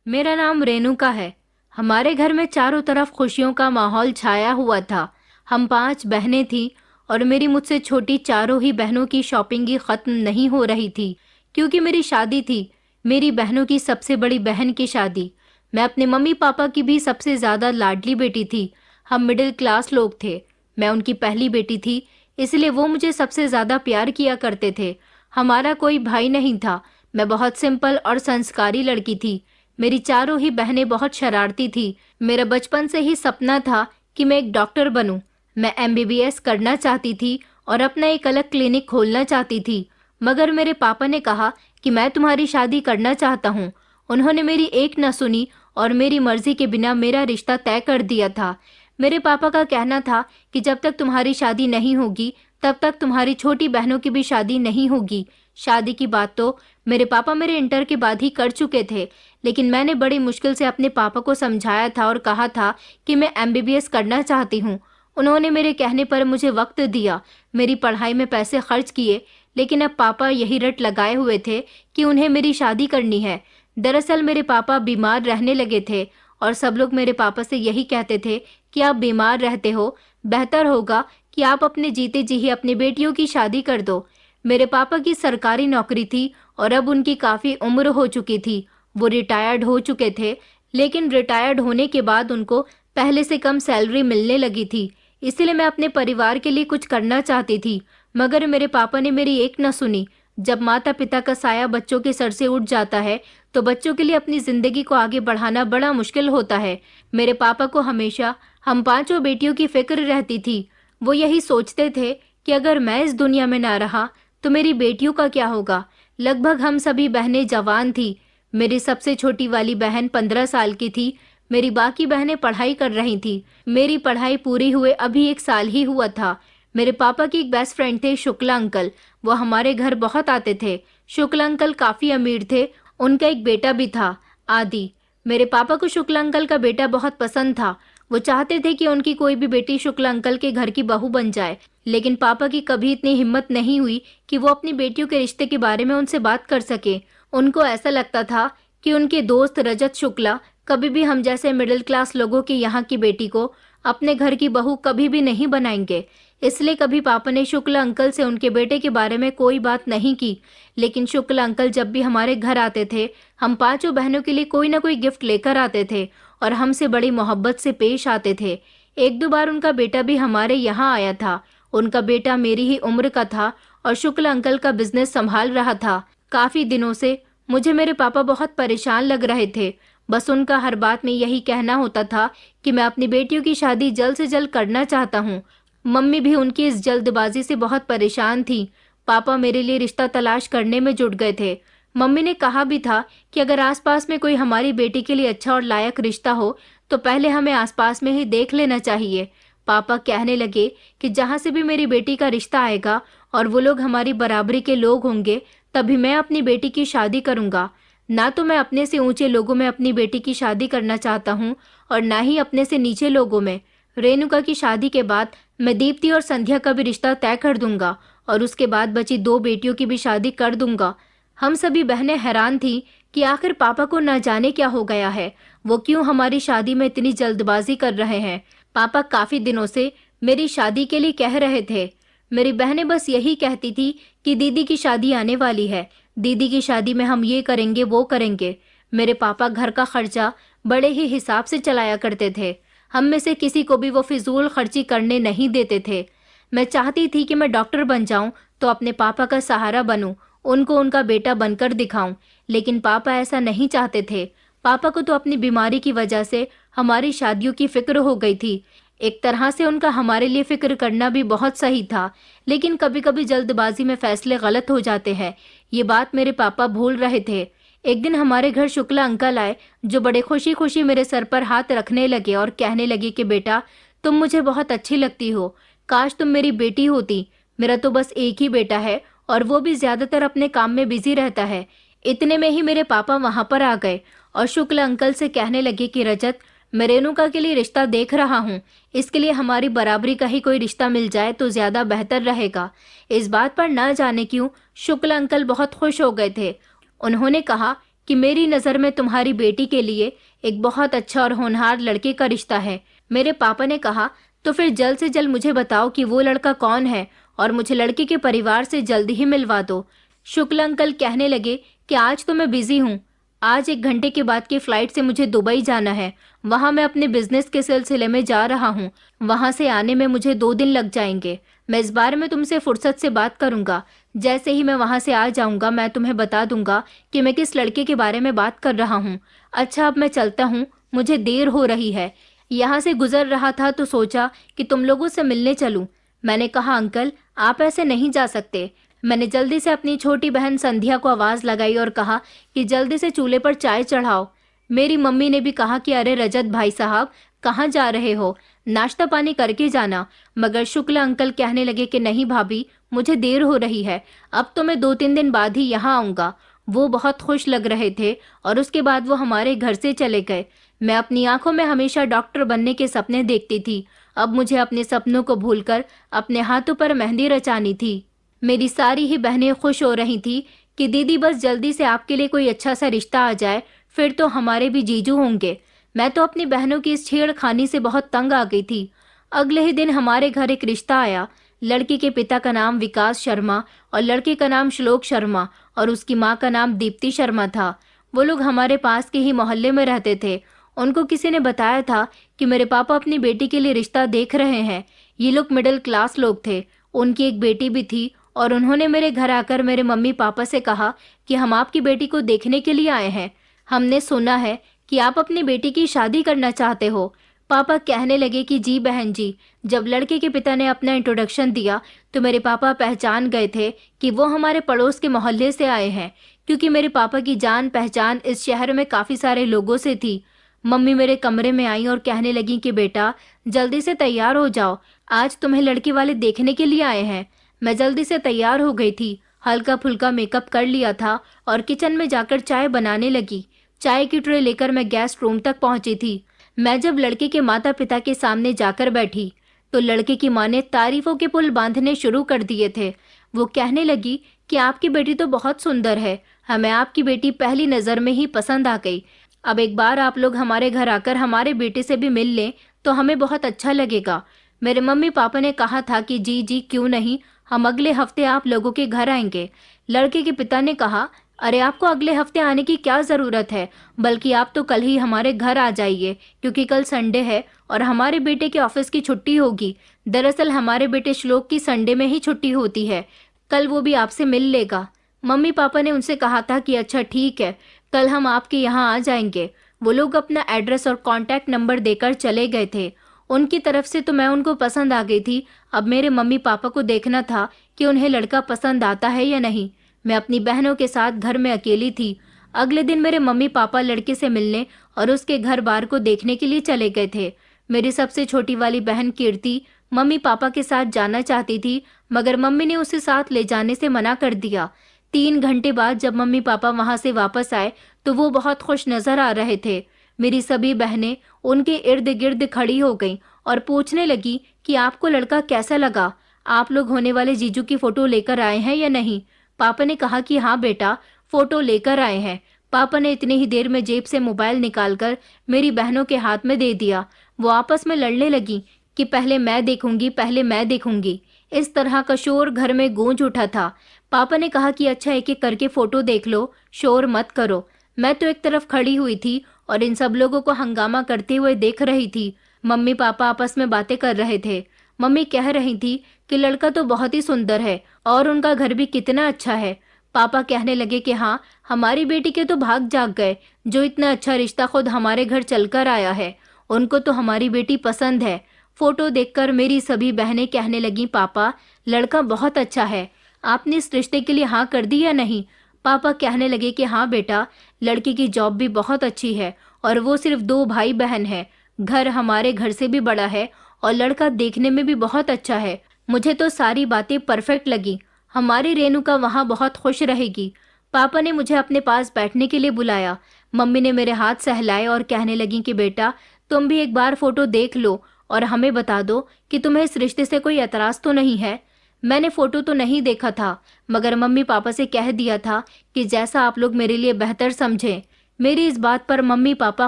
मेरा नाम रेणुका है। हमारे घर में चारों तरफ खुशियों का माहौल छाया हुआ था। हम 5 बहनें थीं और मेरी मुझसे छोटी चारों ही बहनों की शॉपिंग ही खत्म नहीं हो रही थी, क्योंकि मेरी शादी थी। मेरी बहनों की सबसे बड़ी बहन की शादी। मैं अपने मम्मी पापा की भी सबसे ज्यादा लाडली बेटी थी। हम मिडिल क्लास लोग थे। मैं उनकी पहली बेटी थी, इसलिए वो मुझे सबसे ज्यादा प्यार किया करते थे। हमारा कोई भाई नहीं था। मैं बहुत सिंपल और संस्कारी लड़की थी। मेरी चारों ही बहनें बहुत शरारती थी। मेरा बचपन से ही सपना था कि मैं एक डॉक्टर बनूं। मैं एमबीबीएस करना चाहती थी और अपना एक अलग क्लिनिक खोलना चाहती थी। मगर मेरे पापा ने कहा कि मैं तुम्हारी शादी करना चाहता हूँ। उन्होंने मेरी एक न सुनी और मेरी मर्जी के बिना मेरा रिश्ता तय कर दिया था। मेरे पापा का कहना था कि जब तक तुम्हारी शादी नहीं होगी तब तक तुम्हारी छोटी बहनों की भी शादी नहीं होगी। शादी की बात तो मेरे पापा मेरे इंटर के बाद ही कर चुके थे, लेकिन मैंने बड़ी मुश्किल से अपने पापा को समझाया था और कहा था कि मैं एमबीबीएस करना चाहती हूँ। उन्होंने मेरे कहने पर मुझे वक्त दिया, मेरी पढ़ाई में पैसे खर्च किए, लेकिन अब पापा यही रट लगाए हुए थे कि उन्हें मेरी शादी करनी है। दरअसल मेरे पापा बीमार रहने लगे थे और सब लोग मेरे पापा से यही कहते थे कि आप बीमार रहते हो, बेहतर होगा कि आप अपने जीते जी ही अपनी बेटियों की शादी कर दो। मेरे पापा की सरकारी नौकरी थी और अब उनकी काफी उम्र हो चुकी थी। वो रिटायर्ड हो चुके थे, लेकिन रिटायर्ड होने के बाद उनको पहले से कम सैलरी मिलने लगी थी। इसलिए मैं अपने परिवार के लिए कुछ करना चाहती थी, मगर मेरे पापा ने मेरी एक न सुनी। जब माता पिता का साया बच्चों के सर से उठ जाता है तो बच्चों के लिए अपनी जिंदगी को आगे बढ़ाना बड़ा मुश्किल होता है। मेरे पापा को हमेशा हम 5 बेटियों की फिक्र रहती थी। वो यही सोचते थे कि अगर मैं इस दुनिया में ना रहा तो मेरी बेटियों का क्या होगा। लगभग हम सभी बहनें जवान थी। मेरी सबसे छोटी वाली बहन 15 साल की थी। मेरी बाकी बहनें पढ़ाई कर रही थी। मेरी पढ़ाई पूरी हुए अभी 1 साल ही हुआ था। मेरे पापा की एक बेस्ट फ्रेंड थे, शुक्ला अंकल। वो हमारे घर बहुत आते थे। शुक्ला अंकल काफी अमीर थे। उनका एक बेटा भी था, आदि। मेरे पापा को शुक्ला अंकल का बेटा बहुत पसंद था। वो चाहते थे कि उनकी कोई भी बेटी शुक्ला अंकल के घर की बहू बन जाए, लेकिन पापा की कभी इतनी हिम्मत नहीं हुई कि वो अपनी बेटियों के रिश्ते के बारे में उनसे बात कर सके। उनको ऐसा लगता था कि उनके दोस्त रजत शुक्ला कभी भी हम जैसे मिडिल क्लास लोगों के यहाँ की बेटी को अपने घर की बहू कभी भी नहीं बनाएंगे। इसलिए कभी पापा ने शुक्ला अंकल से उनके बेटे के बारे में कोई बात नहीं की। लेकिन शुक्ला अंकल जब भी हमारे घर आते थे, हम 5 बहनों के लिए कोई ना कोई गिफ्ट लेकर आते थे और हमसे बड़ी मोहब्बत से पेश आते थे। 1-2 बार उनका बेटा भी हमारे यहाँ आया था। उनका बेटा मेरी ही उम्र का था और शुक्ला अंकल का बिजनेस संभाल रहा था। काफी दिनों से मुझे मेरे पापा बहुत परेशान लग रहे थे। बस उनका हर बात में यही कहना होता था कि मैं अपनी बेटियों की शादी जल्द से जल्द करना चाहता हूँ। मम्मी भी उनकी इस जल्दबाजी से बहुत परेशान थी। पापा मेरे लिए रिश्ता तलाश करने में जुट गए थे। मम्मी ने कहा भी था कि अगर आसपास में कोई हमारी बेटी के लिए अच्छा और लायक रिश्ता हो तो पहले हमें आसपास में ही देख लेना चाहिए। पापा कहने लगे कि जहाँ से भी मेरी बेटी का रिश्ता आएगा और वो लोग हमारी बराबरी के लोग होंगे, तभी मैं अपनी बेटी की शादी करूंगा। ना तो मैं अपने से ऊंचे लोगों में अपनी बेटी की शादी करना चाहता हूँ और ना ही अपने से नीचे लोगों में। रेणुका की शादी के बाद मैं दीप्ति और संध्या का भी रिश्ता तय कर दूंगा और उसके बाद बची 2 बेटियों की भी शादी कर दूंगा। हम सभी बहनें हैरान थीं कि आखिर पापा को न जाने क्या हो गया है। वो क्यों हमारी शादी में इतनी जल्दबाजी कर रहे हैं। पापा काफी दिनों से मेरी शादी के लिए कह रहे थे। मेरी बहनें बस यही कहती थी कि दीदी की शादी आने वाली है, दीदी की शादी में हम ये करेंगे वो करेंगे। मेरे पापा घर का खर्चा बड़े ही हिसाब से चलाया करते थे। हम में से किसी को भी वो फिजूल खर्ची करने नहीं देते थे। मैं चाहती थी कि मैं डॉक्टर बन जाऊं तो अपने पापा का सहारा बनूं, उनको उनका बेटा बनकर दिखाऊं, लेकिन पापा ऐसा नहीं चाहते थे। पापा को तो अपनी बीमारी की वजह से हमारी शादियों की फिक्र हो गई थी। एक तरह से उनका हमारे लिए फिक्र करना भी बहुत सही था, लेकिन कभी कभी जल्दबाजी में फैसले गलत हो जाते हैं। ये बात मेरे पापा भूल रहे थे। एक दिन हमारे घर शुक्ला अंकल आए, जो बड़े खुशी खुशी मेरे सर पर हाथ रखने लगे और कहने लगे कि बेटा, तुम मुझे बहुत अच्छी लगती हो। काश तुम मेरी बेटी होती। मेरा तो बस एक ही बेटा है और वो भी ज्यादातर अपने काम में बिजी रहता है। इतने में ही मेरे पापा वहां पर आ गए और शुक्ला अंकल से कहने लगे कि रजत, मैं रेणुका के लिए रिश्ता देख रहा हूँ। इसके लिए हमारी बराबरी का ही कोई रिश्ता मिल जाए तो ज्यादा बेहतर रहेगा। इस बात पर न जाने क्यों शुक्ला अंकल बहुत खुश हो गए थे। उन्होंने कहा कि मेरी नज़र में तुम्हारी बेटी के लिए एक बहुत अच्छा और होनहार लड़के का रिश्ता है। मेरे पापा ने कहा, तो फिर जल्द से जल्द मुझे बताओ कि वो लड़का कौन है और मुझे लड़के के परिवार से जल्द ही मिलवा दो। शुक्ल अंकल कहने लगे कि आज तो मैं बिजी हूँ। आज 1 घंटे के बाद की फ्लाइट से मुझे दुबई जाना है। वहाँ मैं अपने बिजनेस के सिलसिले में जा रहा हूँ। वहाँ से आने में मुझे 2 दिन लग जाएंगे। मैं इस बारे में तुमसे फुर्सत से बात करूंगा। जैसे ही मैं वहाँ से आ जाऊंगा मैं तुम्हें बता दूंगा कि मैं किस लड़के के बारे में बात कर रहा हूँ। अच्छा, अब मैं चलता हूँ, मुझे देर हो रही है। यहाँ से गुजर रहा था तो सोचा कि तुम लोगों से मिलने चलूं। मैंने कहा, अंकल आप ऐसे नहीं जा सकते। मैंने जल्दी से अपनी छोटी बहन संध्या को आवाज लगाई और कहा कि जल्दी से चूल्हे पर चाय चढ़ाओ। मेरी मम्मी ने भी कहा कि अरे रजत भाई साहब, कहाँ जा रहे हो, नाश्ता पानी करके जाना। मगर शुक्ला अंकल कहने लगे कि नहीं भाभी, मुझे देर हो रही है, अब तो मैं 2-3 दिन बाद ही यहाँ आऊंगा। वो बहुत खुश लग रहे थे और उसके बाद वो हमारे घर से चले गए। मैं अपनी आंखों में हमेशा डॉक्टर बनने के सपने देखती थी। अब मुझे अपने सपनों को भूलकर अपने हाथों पर मेहंदी रचानी थी। मेरी सारी ही बहनें खुश हो रही थी कि दीदी बस जल्दी से आपके लिए कोई अच्छा सा रिश्ता आ जाए, फिर तो हमारे भी जीजू होंगे। मैं तो अपनी बहनों की इस छेड़खानी से बहुत तंग आ गई थी। अगले ही दिन हमारे घर एक रिश्ता आया। लड़की के पिता का नाम विकास शर्मा और लड़के का नाम श्लोक शर्मा और उसकी माँ का नाम दीप्ति शर्मा था। वो लोग हमारे पास के ही मोहल्ले में रहते थे। उनको किसी ने बताया था कि मेरे पापा अपनी बेटी के लिए रिश्ता देख रहे हैं। ये लोग मिडिल क्लास लोग थे। उनकी एक बेटी भी थी और उन्होंने मेरे घर आकर मेरे मम्मी पापा से कहा कि हम आपकी बेटी को देखने के लिए आए हैं। हमने सुना है कि आप अपनी बेटी की शादी करना चाहते हो। पापा कहने लगे कि जी बहन जी। जब लड़के के पिता ने अपना इंट्रोडक्शन दिया तो मेरे पापा पहचान गए थे कि वो हमारे पड़ोस के मोहल्ले से आए हैं, क्योंकि मेरे पापा की जान पहचान इस शहर में काफ़ी सारे लोगों से थी। मम्मी मेरे कमरे में आई और कहने लगी कि बेटा जल्दी से तैयार हो जाओ, आज तुम्हें लड़के वाले देखने के लिए आए हैं। मैं जल्दी से तैयार हो गई थी, हल्का फुल्का मेकअप कर लिया था और किचन में जाकर चाय बनाने लगी। चाय की ट्रे लेकर मैं गेस्ट रूम तक पहुंची थी। मैं जब लड़के के माता पिता के सामने जाकर बैठी तो लड़के की माँ ने तारीफों के पुल बांधने शुरू कर दिए थे। वो कहने लगी कि आपकी बेटी तो बहुत सुंदर है, हमें आपकी बेटी पहली नज़र में ही पसंद आ गई। अब एक बार आप लोग हमारे घर आकर हमारे बेटे से भी मिल लें तो हमें बहुत अच्छा लगेगा। मेरे मम्मी पापा ने कहा था कि जी जी क्यों नहीं, हम अगले हफ्ते आप लोगों के घर आएंगे। लड़के के पिता ने कहा, अरे आपको अगले हफ्ते आने की क्या ज़रूरत है, बल्कि आप तो कल ही हमारे घर आ जाइए, क्योंकि कल संडे है और हमारे बेटे के ऑफिस की छुट्टी होगी। दरअसल हमारे बेटे श्लोक की संडे में ही छुट्टी होती है, कल वो भी आपसे मिल लेगा। मम्मी पापा ने उनसे कहा था कि अच्छा ठीक है, कल हम आपके यहाँ आ जाएंगे। वो लोग अपना एड्रेस और कॉन्टैक्ट नंबर देकर चले गए थे। उनकी तरफ से तो मैं उनको पसंद आ गई थी। अब मेरे मम्मी पापा को देखना था कि उन्हें लड़का पसंद आता है या नहीं। मैं अपनी बहनों के साथ घर में अकेली थी। अगले दिन मेरे मम्मी पापा लड़के से मिलने और उसके घर बार को देखने के लिए चले गए थे। मेरी सबसे छोटी वाली बहन कीर्ति मम्मी पापा के साथ जाना चाहती थी, मगर मम्मी ने उसे साथ ले जाने से मना कर दिया। 3 घंटे बाद जब मम्मी पापा वहां से वापस आए तो वो बहुत खुश नजर आ रहे थे। मेरी सभी बहनें उनके इर्द गिर्द खड़ी हो गईं और पूछने लगी कि आपको लड़का कैसा लगा, आप लोग होने वाले जीजू की फोटो लेकर आए हैं या नहीं। पापा ने कहा कि हाँ बेटा, फोटो लेकर आए हैं। पापा ने इतनी ही देर में जेब से मोबाइल निकालकर मेरी बहनों के हाथ में दे दिया। वो आपस में लड़ने लगी कि पहले मैं देखूंगी, पहले मैं देखूंगी। इस तरह का शोर घर में गूंज उठा था। पापा ने कहा कि अच्छा एक एक करके फोटो देख लो, शोर मत करो। मैं तो एक तरफ खड़ी हुई थी और इन सब लोगों को हंगामा करते हुए देख रही थी। मम्मी पापा आपस में बातें कर रहे थे। मम्मी कह रही थी कि लड़का तो बहुत ही सुंदर है और उनका घर भी कितना अच्छा है। पापा कहने लगे कि हाँ, हमारी बेटी के तो भाग जाग गए, जो इतना अच्छा रिश्ता खुद हमारे घर चलकर आया है। उनको तो हमारी बेटी पसंद है। फोटो देखकर मेरी सभी बहनें कहने लगी, पापा लड़का बहुत अच्छा है, आपने इस रिश्ते के लिए हाँ कर दी या नहीं। पापा कहने लगे कि हाँ बेटा, लड़की की जॉब भी बहुत अच्छी है और वो सिर्फ 2 भाई बहन है। घर हमारे घर से भी बड़ा है और लड़का देखने में भी बहुत अच्छा है। मुझे तो सारी बातें परफेक्ट लगी। हमारी रेणुका वहाँ बहुत खुश रहेगी। पापा ने मुझे अपने पास बैठने के लिए बुलाया। मम्मी ने मेरे हाथ सहलाए और कहने लगी कि बेटा तुम भी एक बार फोटो देख लो और हमें बता दो कि तुम्हें इस रिश्ते से कोई एतराज तो नहीं है। मैंने फोटो तो नहीं देखा था, मगर मम्मी पापा से कह दिया था कि जैसा आप लोग मेरे लिए बेहतर समझें। मेरी इस बात पर मम्मी पापा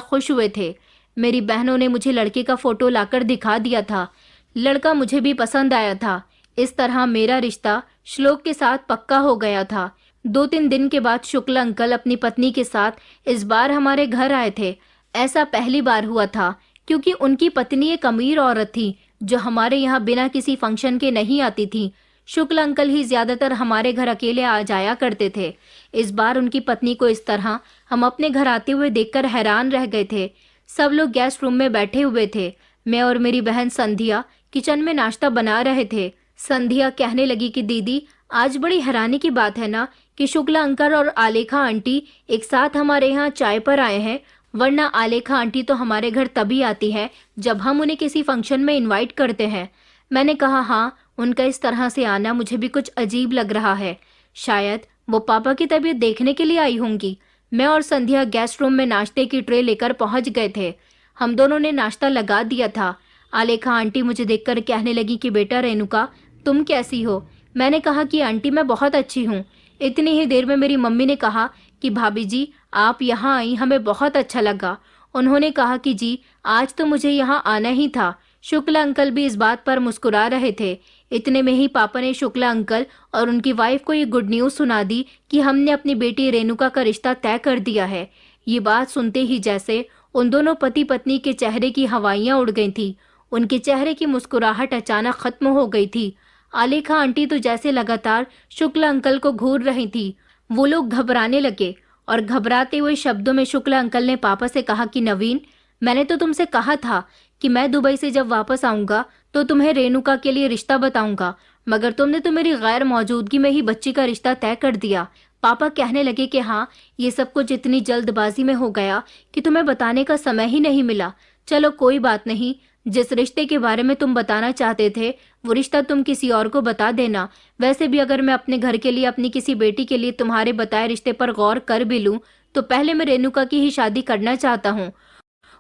खुश हुए थे। मेरी बहनों ने मुझे लड़के का फोटो लाकर दिखा दिया था। लड़का मुझे भी पसंद आया था। इस तरह मेरा रिश्ता श्लोक के साथ पक्का हो गया था। 2-3 दिन के बाद शुक्ल अंकल अपनी पत्नी के साथ इस बार हमारे घर आए थे। ऐसा पहली बार हुआ था, क्योंकि उनकी पत्नी एक अमीर औरत थी जो हमारे यहाँ बिना किसी फंक्शन के नहीं आती थी। शुक्ल अंकल ही ज्यादातर हमारे घर अकेले आ जाया करते थे। इस बार उनकी पत्नी को इस तरह हम अपने घर आते हुए देखकर हैरान रह गए थे। सब लोग गेस्ट रूम में बैठे हुए थे। मैं और मेरी बहन संध्या किचन में नाश्ता बना रहे थे। संध्या कहने लगी कि दीदी, आज बड़ी हैरानी की बात है ना कि शुक्ला अंकल और आलेखा आंटी एक साथ हमारे यहाँ चाय पर आए हैं, वरना आलेखा आंटी तो हमारे घर तभी आती है जब हम उन्हें किसी फंक्शन में इनवाइट करते हैं। मैंने कहा, हाँ, उनका इस तरह से आना मुझे भी कुछ अजीब लग रहा है। शायद वो पापा की तबीयत देखने के लिए आई होंगी। मैं और संध्या गेस्ट रूम में नाश्ते की ट्रे लेकर पहुंच गए थे। हम दोनों ने नाश्ता लगा दिया था। आलेखा आंटी मुझे देखकर कहने लगी कि बेटा रेणुका, तुम कैसी हो? मैंने कहा कि आंटी मैं बहुत अच्छी हूँ। इतनी ही देर में मेरी मम्मी ने कहा कि भाभी जी, आप यहाँ आई, हमें बहुत अच्छा लगा। उन्होंने कहा कि जी, आज तो मुझे यहाँ आना ही था। शुक्ला अंकल भी इस बात पर मुस्कुरा रहे थे। इतने में ही पापा ने शुक्ला अंकल और उनकी वाइफ को ये गुड न्यूज सुना दी कि हमने अपनी बेटी रेणुका का रिश्ता तय कर दिया है। ये बात सुनते ही जैसे उन दोनों पति पत्नी के चेहरे की हवाइयां उड़ गई थी। उनके चेहरे की मुस्कुराहट अचानक खत्म हो गई थी। आलेखा आंटी तो जैसे लगातार शुक्ला अंकल को घूर रही थी। वो लोग घबराने लगे और घबराते हुए शब्दों में शुक्ला अंकल ने पापा से कहा कि नवीन, मैंने तो तुमसे कहा था कि मैं दुबई से जब वापस आऊंगा तो तुम्हें रेणुका के लिए रिश्ता बताऊंगा, मगर तुमने तो मेरी गैर मौजूदगी में ही बच्ची का रिश्ता तय कर दिया। पापा कहने लगे कि हाँ, ये सब कुछ इतनी जल्दबाजी में हो गया कि तुम्हें बताने का समय ही नहीं मिला। चलो कोई बात नहीं, जिस रिश्ते के बारे में तुम बताना चाहते थे वो रिश्ता तुम किसी और को बता देना। वैसे भी अगर मैं अपने घर के लिए अपनी किसी बेटी के लिए तुम्हारे बताए रिश्ते पर गौर कर भी लूं तो पहले मैं रेणुका की ही शादी करना चाहता हूँ।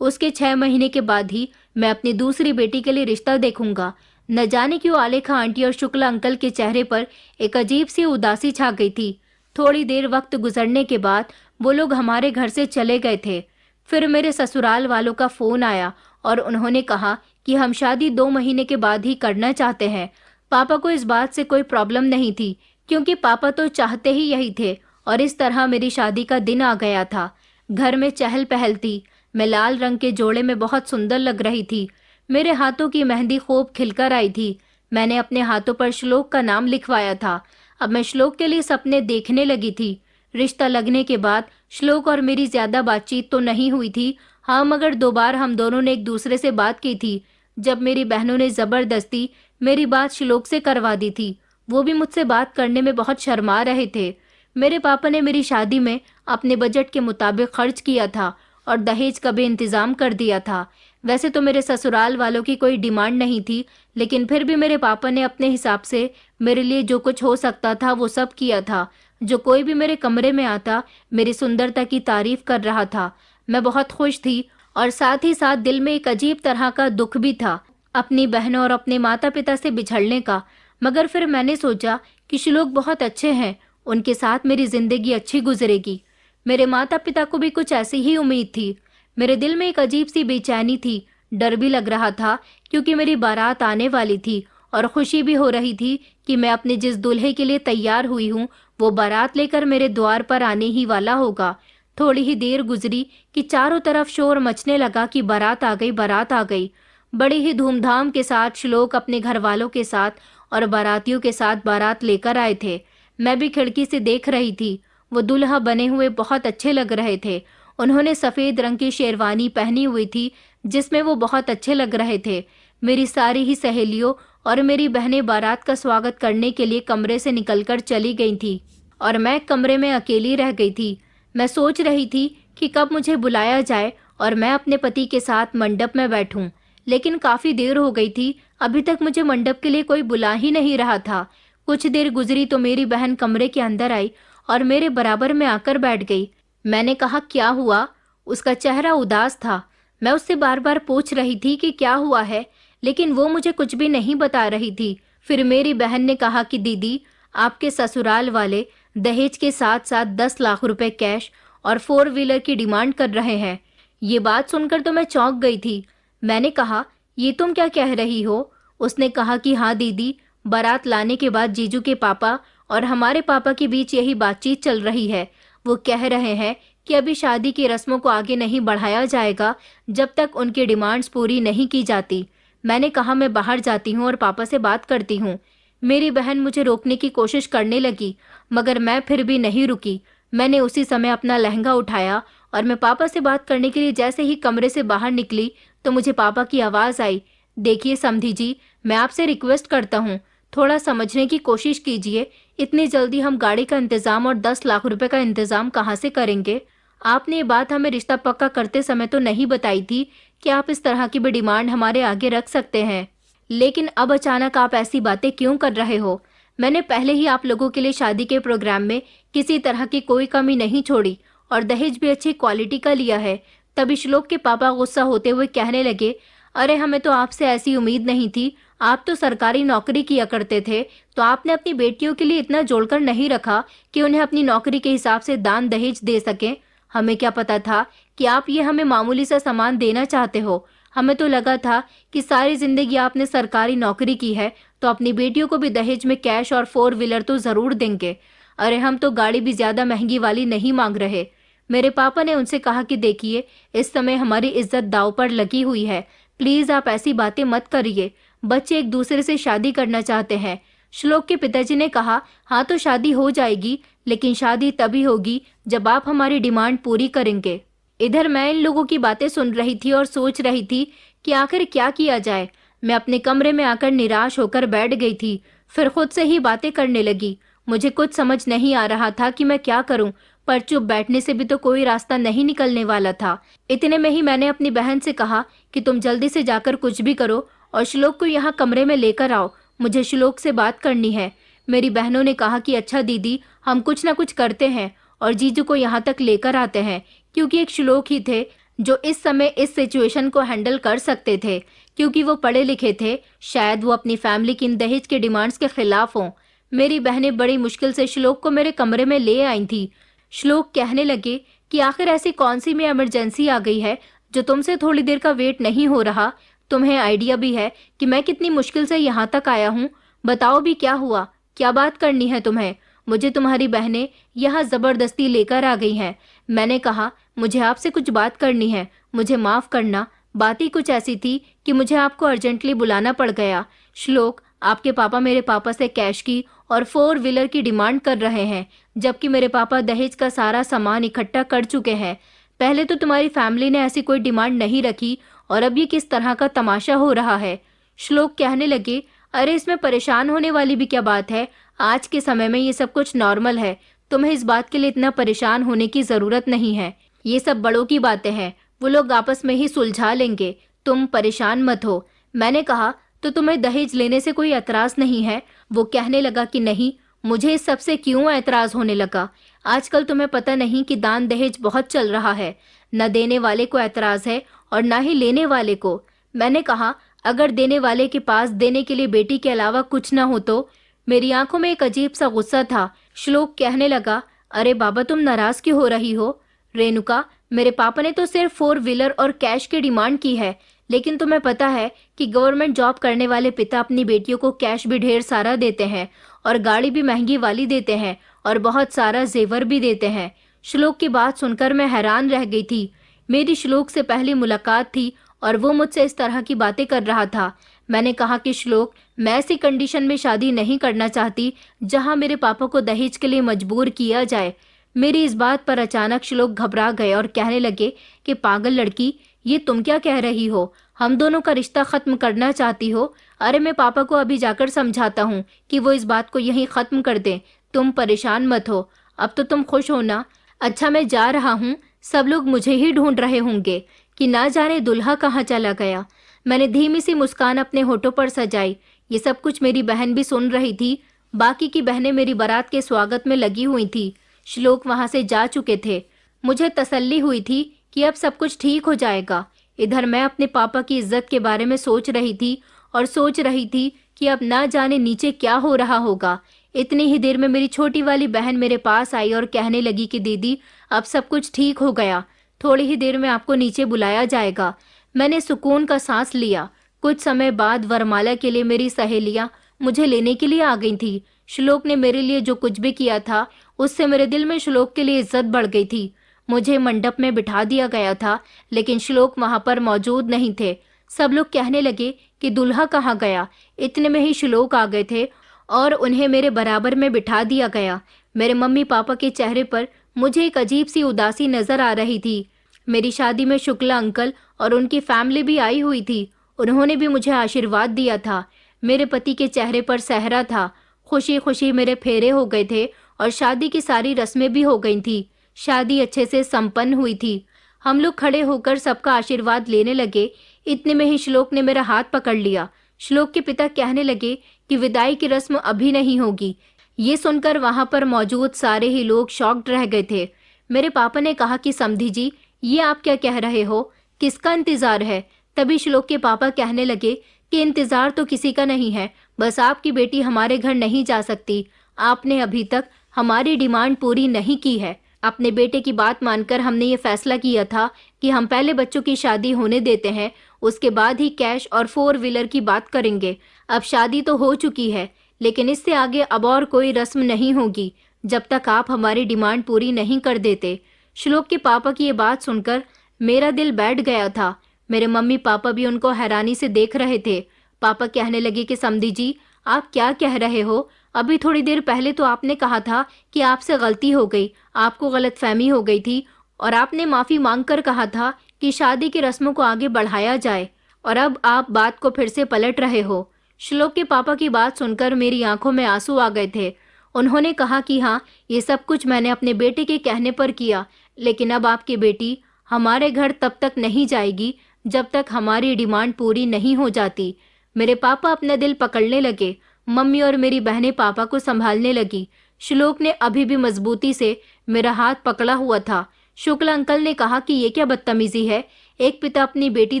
उसके 6 महीने के बाद ही मैं अपनी दूसरी बेटी के लिए रिश्ता देखूंगा। न जाने क्यों आलेखा आंटी और शुक्ला अंकल के चेहरे पर एक अजीब सी उदासी छा गई थी। थोड़ी देर वक्त गुजरने के बाद वो लोग हमारे घर से चले गए थे। फिर मेरे ससुराल वालों का फोन आया और उन्होंने कहा कि हम शादी 2 महीने के बाद ही करना चाहते हैं। पापा को इस बात से कोई प्रॉब्लम नहीं थी, क्योंकि पापा तो चाहते ही यही थे और इस तरह मेरी शादी का दिन आ गया था। घर में चहल पहल थी। मैं लाल रंग के जोड़े में बहुत सुंदर लग रही थी। मेरे हाथों की मेहंदी खूब खिलकर आई थी। मैंने अपने हाथों पर श्लोक का नाम लिखवाया था। अब मैं श्लोक के लिए सपने देखने लगी थी। रिश्ता लगने के बाद श्लोक और मेरी ज्यादा बातचीत तो नहीं हुई थी। हाँ, मगर 2 बार हम दोनों ने एक दूसरे से बात की थी, जब मेरी बहनों ने जबरदस्ती मेरी बात श्लोक से करवा दी थी। वो भी मुझसे बात करने में बहुत शर्मा रहे थे। मेरे पापा ने मेरी शादी में अपने बजट के मुताबिक खर्च किया था और दहेज का भी इंतजाम कर दिया था। वैसे तो मेरे ससुराल वालों की कोई डिमांड नहीं थी, लेकिन फिर भी मेरे पापा ने अपने हिसाब से मेरे लिए जो कुछ हो सकता था वो सब किया था। जो कोई भी मेरे कमरे में आता मेरी सुंदरता की तारीफ कर रहा था। मैं बहुत खुश थी और साथ ही साथ दिल में एक अजीब तरह का दुख भी था, अपनी बहनों और अपने माता पिता से बिछड़ने का। मगर फिर मैंने सोचा कि श्लोक बहुत अच्छे हैं, उनके साथ मेरी जिंदगी अच्छी गुजरेगी। मेरे माता पिता को भी कुछ ऐसी ही उम्मीद थी। मेरे दिल में एक अजीब सी बेचैनी थी, डर भी लग रहा था, क्योंकि मेरी बारात आने वाली थी और खुशी भी हो रही थी कि मैं अपने जिस दूल्हे के लिए तैयार हुई हूँ वो बारात लेकर मेरे द्वार पर आने ही वाला होगा। थोड़ी ही देर गुजरी कि चारों तरफ शोर मचने लगा कि बारात आ गई, बारात आ गई। बड़ी ही धूमधाम के साथ श्लोक अपने घर वालों के साथ और बारातियों के साथ बारात लेकर आए थे। मैं भी खिड़की से देख रही थी। वो दुल्हा बने हुए बहुत अच्छे लग रहे थे। उन्होंने सफेद रंग की शेरवानी पहनी हुई थी जिसमें वो बहुत अच्छे लग रहे थे। मेरी सारी ही सहेलियों और मेरी बहनें बारात का स्वागत करने के लिए कमरे से निकलकर चली गई थी और मैं कमरे में अकेली रह गई थी। मैं सोच रही थी कि कब मुझे बुलाया जाए और मैं अपने पति के साथ मंडप में बैठूं, लेकिन काफी देर हो गई थी, अभी तक मुझे मंडप के लिए कोई बुला ही नहीं रहा था। कुछ देर गुजरी तो मेरी बहन कमरे के अंदर आई और मेरे बराबर में आकर बैठ गई। मैंने कहा, क्या हुआ? उसका चेहरा उदास था। मैं उससे बार बार पूछ रही थी कि क्या हुआ है, लेकिन वो मुझे कुछ भी नहीं बता रही थी। फिर मेरी बहन ने कहा कि दीदी, आपके ससुराल वाले दहेज के साथ साथ 10 लाख रुपए कैश और 4 व्हीलर की डिमांड कर रहे हैं। ये बात सुनकर तो मैं चौंक गई थी। मैंने कहा, ये तुम क्या कह रही हो? उसने कहा कि हाँ दीदी, बारात लाने के बाद जीजू के पापा और हमारे पापा के बीच यही बातचीत चल रही है। वो कह रहे हैं कि अभी शादी की रस्मों को आगे नहीं बढ़ाया जाएगा जब तक उनकी डिमांड्स पूरी नहीं की जाती। मैंने कहा, मैं बाहर जाती हूँ और पापा से बात करती हूँ। मेरी बहन मुझे रोकने की कोशिश करने लगी, मगर मैं फिर भी नहीं रुकी। मैंने उसी समय अपना लहंगा उठाया और मैं पापा से बात करने के लिए जैसे ही कमरे से बाहर निकली तो मुझे पापा की आवाज़ आई, देखिए समधी जी, मैं आपसे रिक्वेस्ट करता हूँ, थोड़ा समझने की कोशिश कीजिए। इतनी जल्दी हम गाड़ी का इंतज़ाम और 10 लाख रुपए का इंतज़ाम कहाँ से करेंगे? आपने ये बात हमें रिश्ता पक्का करते समय तो नहीं बताई थी कि आप इस तरह की भी डिमांड हमारे आगे रख सकते हैं, लेकिन अब अचानक आप ऐसी बातें क्यों कर रहे हो? मैंने पहले ही आप लोगों के लिए शादी के प्रोग्राम में किसी तरह की कोई कमी नहीं छोड़ी और दहेज भी अच्छी क्वालिटी का लिया है। तभी श्लोक के पापा गुस्सा होते हुए कहने लगे, अरे हमें तो आपसे ऐसी उम्मीद नहीं थी, आप तो सरकारी नौकरी किया करते थे, तो आपने अपनी बेटियों के लिए इतना जोड़कर नहीं रखा कि उन्हें अपनी नौकरी के हिसाब से दान दहेज दे सकें। हमें क्या पता था कि आप ये हमें मामूली सा सामान देना चाहते हो। हमें तो लगा था कि सारी जिंदगी आपने सरकारी नौकरी की है तो अपनी बेटियों को भी दहेज में कैश और 4 व्हीलर तो जरूर देंगे। अरे हम तो गाड़ी भी ज्यादा महंगी वाली नहीं मांग रहे। मेरे पापा ने उनसे कहा कि देखिए, इस समय हमारी इज्जत दांव पर लगी हुई है, प्लीज आप ऐसी बातें मत करिए। बच्चे एक दूसरे से शादी करना चाहते हैं। श्लोक के पिताजी ने कहा, हाँ तो शादी हो जाएगी, लेकिन शादी तभी होगी जब आप हमारी डिमांड पूरी करेंगे। इधर मैं इन लोगों की बातें सुन रही थी और सोच रही थी कि आखिर क्या किया जाए। मैं अपने कमरे में आकर निराश होकर बैठ गई थी। फिर खुद से ही बातें करने लगी। मुझे कुछ समझ नहीं आ रहा था कि मैं क्या करूं, पर चुप बैठने से भी तो कोई रास्ता नहीं निकलने वाला था। इतने में ही मैंने अपनी बहन से कहा कि तुम जल्दी से जाकर कुछ भी करो और श्लोक को यहाँ कमरे में लेकर आओ, मुझे श्लोक से बात करनी है। मेरी बहनों ने कहा कि अच्छा दीदी, हम कुछ ना कुछ करते हैं और जीजू को यहाँ तक लेकर आते हैं, क्योंकि एक श्लोक ही थे जो इस समय इस सिचुएशन को हैंडल कर सकते थे, क्योंकि वो पढ़े लिखे थे। शायद वो अपनी फैमिली की इन दहेज के डिमांड्स के खिलाफ हों। मेरी बहनें बड़ी मुश्किल से श्लोक को मेरे कमरे में ले आई थी। श्लोक कहने लगे कि आखिर ऐसी कौन सी में इमरजेंसी आ गई है जो तुमसे थोड़ी देर का वेट नहीं हो रहा? तुम्हें आइडिया भी है कि मैं कितनी मुश्किल से यहाँ तक आया हूँ? बताओ भी क्या हुआ, क्या बात करनी है तुम्हें? मुझे तुम्हारी बहनें यहाँ जबरदस्ती लेकर आ गई हैं। मैंने कहा, मुझे आपसे कुछ बात करनी है, मुझे माफ करना। बात ही कुछ ऐसी थी कि मुझे आपको अर्जेंटली बुलाना पड़ गया। श्लोक, आपके पापा मेरे पापा से कैश की और 4 व्हीलर की डिमांड कर रहे हैं, जबकि मेरे पापा दहेज का सारा सामान इकट्ठा कर चुके हैं। पहले तो तुम्हारी फैमिली ने ऐसी कोई डिमांड नहीं रखी और अब ये किस तरह का तमाशा हो रहा है? श्लोक कहने लगे, अरे इसमें परेशान होने वाली भी क्या बात है? आज के समय में ये सब कुछ नॉर्मल है। तुम्हें इस बात के लिए इतना परेशान होने की जरूरत नहीं है। ये सब बड़ों की बातें हैं, वो लोग आपस में ही सुलझा लेंगे, तुम परेशान मत हो। मैंने कहा, तो तुम्हें दहेज लेने से कोई एतराज नहीं है? वो कहने लगा कि नहीं, मुझे इस सब से क्यों एतराज होने लगा। आजकल तुम्हें पता नहीं कि दान दहेज बहुत चल रहा है। न देने वाले को एतराज है और न ही लेने वाले को। मैंने कहा, अगर देने वाले के पास देने के लिए बेटी के अलावा कुछ न हो तो? मेरी आंखों में एक अजीब सा गुस्सा था। श्लोक कहने लगा, अरे बाबा, तुम नाराज क्यों हो रही हो? रेणुका, मेरे पापा ने तो सिर्फ 4 व्हीलर और कैश की डिमांड की है, लेकिन तुम्हें पता है कि गवर्नमेंट जॉब करने वाले पिता अपनी बेटियों को कैश भी ढेर सारा देते हैं और गाड़ी भी महंगी वाली देते हैं और बहुत सारा जेवर भी देते हैं। श्लोक की बात सुनकर मैं हैरान रह गई थी। मेरी श्लोक से पहली मुलाकात थी और वो मुझसे इस तरह की बातें कर रहा था। मैंने कहा कि श्लोक, मैं ऐसी कंडीशन में शादी नहीं करना चाहती जहां मेरे पापा को दहेज के लिए मजबूर किया जाए। मेरी इस बात पर अचानक श्लोक घबरा गए और कहने लगे कि पागल लड़की, ये तुम क्या कह रही हो? हम दोनों का रिश्ता खत्म करना चाहती हो? अरे मैं पापा को अभी जाकर समझाता हूँ कि वो इस बात को यहीं खत्म कर दें। तुम परेशान मत हो, अब तो तुम खुश हो ना? अच्छा, मैं जा रहा हूँ, सब लोग मुझे ही ढूंढ रहे होंगे कि ना जाने दुल्हा कहाँ चला गया। मैंने धीमी सी मुस्कान अपने होठों पर सजाई। ये सब कुछ मेरी बहन भी सुन रही थी। बाकी की बहनें मेरी बारात के स्वागत में लगी हुई थी। श्लोक वहां से जा चुके थे। मुझे तसल्ली हुई थी कि अब सब कुछ ठीक हो जाएगा। इधर मैं अपने पापा की इज्जत के बारे में सोच रही थी और सोच रही थी कि अब ना जाने नीचे क्या हो रहा होगा। इतनी ही देर में मेरी छोटी वाली बहन मेरे पास आई और कहने लगी कि दीदी, अब सब कुछ ठीक हो गया, थोड़ी ही देर में आपको नीचे बुलाया जाएगा। मैंने सुकून का सांस लिया। कुछ समय बाद वरमाला के लिए मेरी सहेलियां मुझे लेने के लिए आ गई थी। श्लोक ने मेरे लिए जो कुछ भी किया था, उससे मेरे दिल में श्लोक के लिए इज्जत बढ़ गई थी। मुझे मंडप में बिठा दिया गया था, लेकिन श्लोक वहां पर मौजूद नहीं थे। सब लोग कहने लगे कि दूल्हा कहाँ गया। इतने में ही श्लोक आ गए थे और उन्हें मेरे बराबर में बिठा दिया गया। मेरे मम्मी पापा के चेहरे पर मुझे एक अजीब सी उदासी नजर आ रही थी। मेरी शादी में शुक्ला अंकल और उनकी फैमिली भी आई हुई थी। उन्होंने भी मुझे आशीर्वाद दिया था। मेरे पति के चेहरे पर सेहरा था। खुशी खुशी मेरे फेरे हो गए थे और शादी की सारी रस्में भी हो गई थी। शादी अच्छे से संपन्न हुई थी। हम लोग खड़े होकर सबका आशीर्वाद लेने लगे। इतने में ही श्लोक ने मेरा हाथ पकड़ लिया। श्लोक के पिता कहने लगे कि विदाई की रस्म अभी नहीं होगी। ये सुनकर वहां पर मौजूद सारे ही लोग शॉक्ड रह गए थे। मेरे पापा ने कहा कि समधी जी, ये आप क्या कह रहे हो, किसका इंतजार है। तभी श्लोक के पापा कहने लगे कि इंतजार तो किसी का नहीं है, बस आपकी बेटी हमारे घर नहीं जा सकती। आपने अभी तक हमारी डिमांड पूरी नहीं की है। अपने बेटे की बात मानकर हमने ये फैसला किया था कि हम पहले बच्चों की शादी होने देते हैं, उसके बाद ही कैश और 4 व्हीलर की बात करेंगे। अब शादी तो हो चुकी है, लेकिन इससे आगे अब और कोई रस्म नहीं होगी जब तक आप हमारी डिमांड पूरी नहीं कर देते। श्लोक के पापा की ये बात सुनकर मेरा दिल बैठ गया था। मेरे मम्मी पापा भी उनको हैरानी से देख रहे थे। पापा कहने लगे कि समधी जी, आप क्या कह रहे हो। अभी थोड़ी देर पहले तो आपने कहा था कि आपसे गलती हो गई, आपको गलतफहमी हो गई थी और आपने माफी मांगकर कहा था कि शादी की रस्मों को आगे बढ़ाया जाए, और अब आप बात को फिर से पलट रहे हो। श्लोक के पापा की बात सुनकर मेरी आंखों में आंसू आ गए थे। उन्होंने कहा कि हाँ, ये सब कुछ मैंने अपने बेटे के कहने पर किया, लेकिन अब आपकी बेटी हमारे घर तब तक नहीं जाएगी जब तक हमारी डिमांड पूरी नहीं हो जाती। मेरे पापा अपना दिल पकड़ने लगे। मम्मी और मेरी बहनें पापा को संभालने लगी। श्लोक ने अभी भी मजबूती से मेरा हाथ पकड़ा हुआ था। शुक्ला अंकल ने कहा कि ये क्या बदतमीजी है, एक पिता अपनी बेटी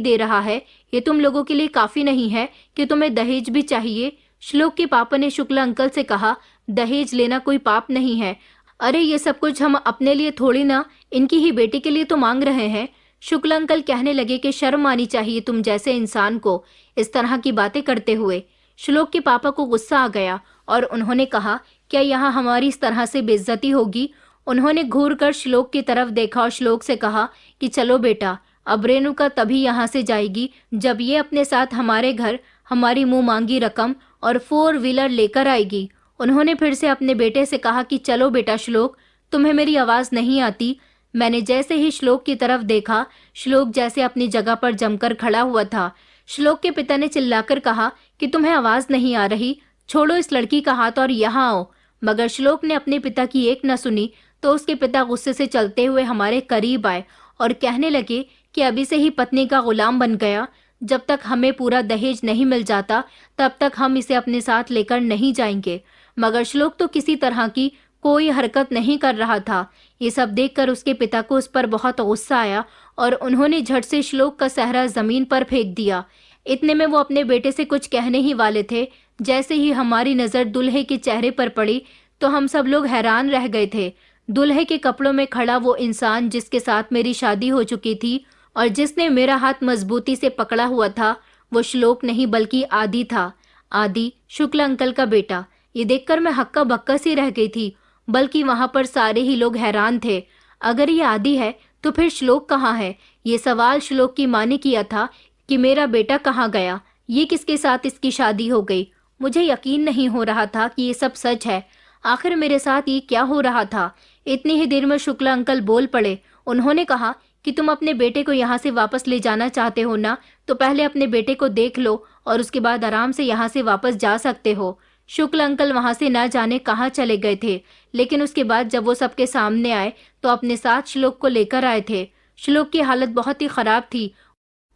दे रहा है, ये तुम लोगों के लिए काफी नहीं है कि तुम्हें दहेज भी चाहिए। श्लोक के पापा ने शुक्ला अंकल से कहा, दहेज लेना कोई पाप नहीं है। अरे ये सब कुछ हम अपने लिए थोड़ी ना, इनकी ही बेटी के लिए तो मांग रहे हैं। शुक्ला अंकल कहने लगे कि शर्म आनी चाहिए तुम जैसे इंसान को इस तरह की बातें करते हुए। श्लोक के पापा को गुस्सा आ गया और उन्होंने कहा, क्या यहाँ हमारी इस तरह से बेइज्जती होगी। उन्होंने घूर कर श्लोक की तरफ देखा और श्लोक से कहा कि चलो बेटा, अब रेणुका तभी यहाँ से जाएगी जब ये अपने साथ हमारे घर हमारी मुंह मांगी रकम और 4 व्हीलर लेकर आएगी। उन्होंने फिर से अपने बेटे से कहा कि चलो बेटा श्लोक, तुम्हें मेरी आवाज नहीं आती। मैंने जैसे ही श्लोक की तरफ देखा, श्लोक जैसे अपनी जगह पर जमकर खड़ा हुआ था। श्लोक के पिता ने चिल्लाकर कहा कि तुम्हें आवाज नहीं आ रही, छोड़ो इस लड़की का हाथ और यहाँ आओ। मगर श्लोक ने अपने पिता की एक न सुनी तो उसके पिता गुस्से से चलते हुए हमारे करीब आए और कहने लगे कि अभी से ही पत्नी का गुलाम बन गया। जब तक हमें पूरा दहेज नहीं मिल जाता तब तक हम इसे अपने साथ लेकर नहीं जाएंगे। मगर श्लोक तो किसी तरह की कोई हरकत नहीं कर रहा था। ये सब देखकर उसके पिता को उस पर बहुत गुस्सा आया और उन्होंने झट से श्लोक का सेहरा जमीन पर फेंक दिया। इतने में वो अपने बेटे से कुछ कहने ही वाले थे। जैसे ही हमारी नजर दुल्हे के चेहरे पर पड़ी तो हम सब लोग हैरान रह गए थे। दुल्हे के कपड़ों में खड़ा वो इंसान जिसके साथ मेरी शादी हो चुकी थी और जिसने मेरा हाथ मजबूती से पकड़ा हुआ था, वो श्लोक नहीं बल्कि आदि था। आदि, शुक्ला अंकल का बेटा। ये देखकर मैं हक्का बक्का सी रह गई थी, बल्कि वहां पर सारे ही लोग हैरान थे। अगर ये आदि है तो फिर श्लोक कहाँ है। ये सवाल श्लोक की माँ ने किया था कि मेरा बेटा कहाँ गया, ये किसके साथ इसकी शादी हो गई। मुझे यकीन नहीं हो रहा था कि ये सब सच है। आखिर मेरे साथ ये क्या हो रहा था। इतनी ही देर में शुक्ला अंकल बोल पड़े। उन्होंने कहा कि तुम अपने बेटे को यहाँ से वापस ले जाना चाहते हो ना, तो पहले अपने बेटे को देख लो और उसके बाद आराम से यहाँ से वापस जा सकते हो। शुक्ला अंकल वहां से ना जाने कहाँ चले गए थे, लेकिन उसके बाद जब वो सबके सामने आए तो अपने साथ श्लोक को लेकर आए थे। श्लोक की हालत बहुत ही खराब थी।